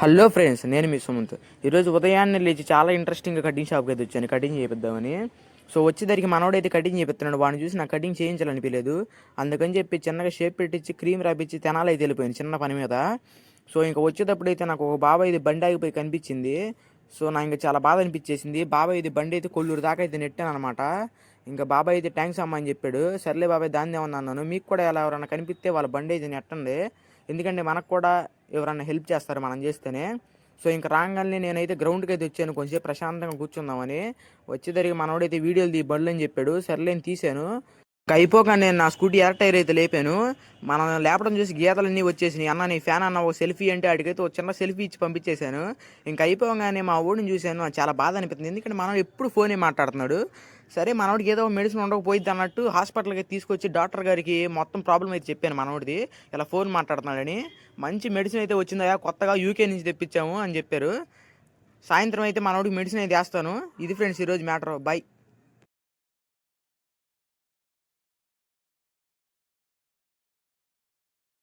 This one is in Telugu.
హలో ఫ్రెండ్స్, నేను మీ సుమంత్. ఈరోజు ఉదయాన్నే లేచి చాలా ఇంట్రెస్టింగ్గా కటింగ్ షాప్కి అయితే వచ్చాను కటింగ్ చేపిద్దామని. సో వచ్చేసరికి మనోడైతే కటింగ్ చేపిస్తున్నాడు. వాడిని చూసి నాకు కటింగ్ చేయించాలనిపించలేదు. అందుకని చెప్పి చిన్నగా షేప్ పెట్టించి క్రీమ్ రాపించి తెనాలి అయితే వెళ్ళిపోయాను చిన్న పని మీద. సో ఇంకా వచ్చేటప్పుడు అయితే నాకు ఒక బాబాయ్ ఇది బండి ఆగిపోయి కనిపించింది. సో నాకు ఇంకా చాలా బాధ అనిపించేసింది. బాబాయ్ ఇది బండి అయితే కొల్లూరు దాకా అయితే నెట్టాను అనమాట. ఇంకా బాబాయ్ అయితే థ్యాంక్స్ అమ్మ అని చెప్పాడు. సర్లే బాబాయ్ దాన్ని ఏమన్నా అన్నాను. మీకు కూడా ఎలా ఎవరైనా కనిపిస్తే వాళ్ళ బండి అయితే నెట్టండి, ఎందుకంటే మనకు కూడా ఎవరన్నా హెల్ప్ చేస్తారు మనం చేస్తేనే. సో ఇంకా రాగానే నేనైతే గ్రౌండ్కి అయితే వచ్చాను కొంచెం ప్రశాంతంగా కూర్చుందామని. వచ్చేసరికి మనోడైతే వీడియోలు తీ బళ్ళు అని చెప్పాడు. సర్లేని తీశాను. ఇంకా అయిపోగానే నేను నా స్కూటీ ఎయిర్ టైర్ అయితే లేపాను. మనం లేపడం చూసి గీతలన్నీ వచ్చేసినాయి. అన్న నీ ఫ్యాన్ అన్న ఒక సెల్ఫీ అంటే అడిగైతే ఒక చిన్న సెల్ఫీ ఇచ్చి పంపించేశాను. ఇంకా అయిపోగానే మా ఊడిని చూశాను, నాకు చాలా బాధ అనిపిస్తుంది. ఎందుకంటే మనం ఎప్పుడు ఫోనే మాట్లాడుతున్నాడు. సరే మనోడికి ఏదో మెడిసిన్ ఉండకపోయిద్ది అన్నట్టు హాస్పిటల్కి తీసుకొచ్చి డాక్టర్ గారికి మొత్తం ప్రాబ్లం అయితే చెప్పాను మనోడిది ఇలా ఫోన్ మాట్లాడుతున్నాడని. మంచి మెడిసిన్ అయితే వచ్చిందయా, కొత్తగా యూకే నుంచి తెప్పించాము అని చెప్పారు. సాయంత్రం అయితే మనోడికి మెడిసిన్ అయితే వేస్తాను. ఇది ఫ్రెండ్స్ ఈరోజు మ్యాటర్. బై.